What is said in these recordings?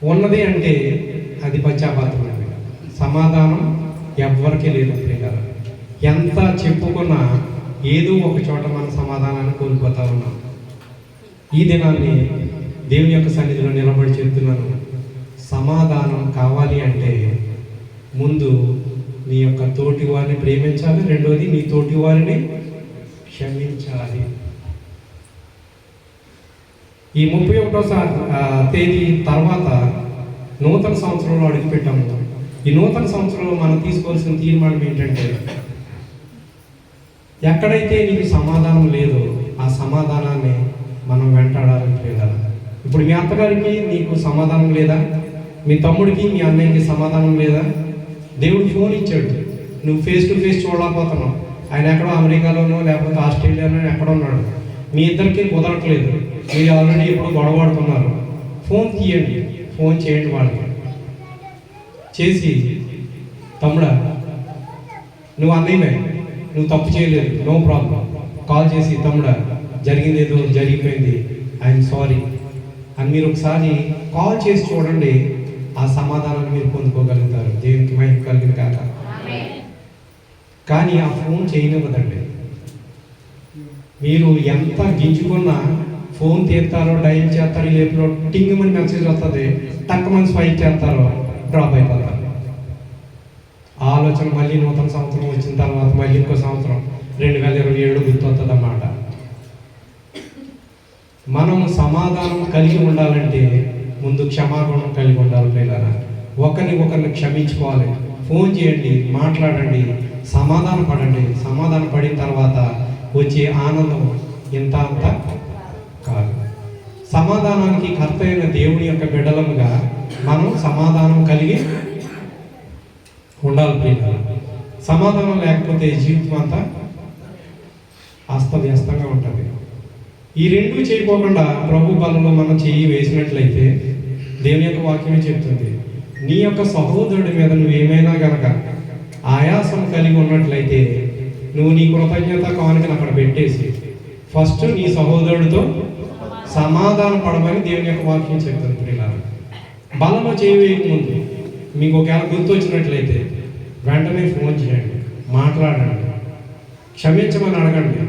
ఉన్నది అంటే అది పశ్చాత్తాపం అండి. సమాధానం ఎవ్వరికీ లేదు ప్రియులారా. ఎంత చెప్పుకున్నా ఏదో ఒక చోట మన సమాధానాన్ని కోల్పోతా ఉన్నాం. ఈ దినాన్ని దేవుని యొక్క సన్నిధిలో నిలబడి చెప్తున్నాను, సమాధానం కావాలి అంటే ముందు నీ యొక్క తోటి వారిని ప్రేమించాలి, రెండోది నీ తోటి వారిని క్షమించాలి. ఈ 31వ తేదీ తర్వాత నూతన సంవత్సరంలో అడుగుపెట్టాము. ఈ నూతన సంవత్సరంలో మనం తీసుకోవాల్సిన తీర్మానం ఏంటంటే, ఎక్కడైతే నీకు సమాధానం లేదో ఆ సమాధానాన్ని మనం వెంటాడాలని ప్రియులారా. ఇప్పుడు మీ అత్తగారికి నీకు సమాధానం లేదా, మీ తమ్ముడికి మీ అన్నయ్యకి సమాధానం లేదా? దేవుడు ఫోన్ ఇచ్చాడు, నువ్వు ఫేస్ టు ఫేస్ చూడలేకపోతున్నావు. ఆయన ఎక్కడో అమెరికాలోనో లేకపోతే ఆస్ట్రేలియాలోనో ఎక్కడో ఉన్నాడు. మీ ఇద్దరికి కుదరట్లేదు, మీరు ఆల్రెడీ ఇప్పుడు గొడవడుతున్నారు. ఫోన్ తీయండి, ఫోన్ చేయండి వాళ్ళకి. చేసి, తమ్ముడా నువ్వు అన్నయ్యమే, నువ్వు తప్పు చేయలేదు, నో ప్రాబ్లం. కాల్ చేసి, తమ్ముడా జరిగింది ఏదో జరిగిపోయింది, ఐఎమ్ సారీ అని మీరు ఒకసారి కాల్ చేసి చూడండి. ఆ సమాధానాన్ని మీరు పొందుకోగలుగుతారు. దేవునికి మహిమ కలిగిన కాక. కానీ ఆ ఫోన్ చేయనివ్వదండి. మీరు ఎంత గింజుకున్నా ఫోన్ తీస్తారో, డైల్ చేస్తారో, లేపులో టింగ్ మని మెసేజ్ వస్తుంది, టక్కమని స్వైప్ చేస్తారో డ్రాప్ అయిపోతారు. ఆలోచన మళ్ళీ నూతన సంవత్సరం వచ్చిన తర్వాత మళ్ళీ ఇంకో సంవత్సరం 2027 గుర్తొస్తుంది అన్నమాట. మనం సమాధానం కలిగి ఉండాలంటే ముందు క్షమాగుణం కలిగి ఉండాలి పిల్లరా. ఒకరిని క్షమించుకోవాలి. ఫోన్ చేయండి, మాట్లాడండి, సమాధాన పడండి. సమాధాన పడిన తర్వాత వచ్చే ఆనందం ఇంత అంత కాదు. సమాధానానికి కర్త అయిన దేవుని యొక్క బిడ్డలముగా మనం సమాధానం కలిగి ఉండాలి ప్రియులారా. సమాధానం లేకపోతే జీవితం అంతా అస్తవ్యస్తంగా ఉంటుంది. ఈ రెండు చేయకోకుండా ప్రభు బలంలో మనం చెయ్యి వేసినట్లయితే దేవుని యొక్క వాక్యమే చెప్తుంది, నీ యొక్క సహోదరుడి మీద నువ్వు ఏమైనా గనక ఆయాసం కలిగి ఉన్నట్లయితే నువ్వు నీ కృతజ్ఞత కానుకను అక్కడ పెట్టేసి ఫస్ట్ నీ సహోదరుడితో సమాధాన పడమని దేవుని యొక్క వాక్యం చెప్తుంది ప్రియులారా. బలంలో చేయవేయకముందు మీకు ఒకవేళ గుర్తు వచ్చినట్లయితే వెంటనే ఫోన్ చేయండి, మాట్లాడండి, క్షమించమని అడగండి.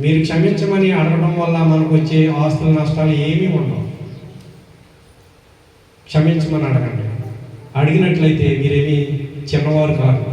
మీరు క్షమించమని అడగడం వల్ల మనకు వచ్చే ఆస్తుల నష్టాలు ఏమీ ఉండవు. క్షమించమని అడగండి. అడిగినట్లయితే మీరేమీ చిన్నవారు కాదు.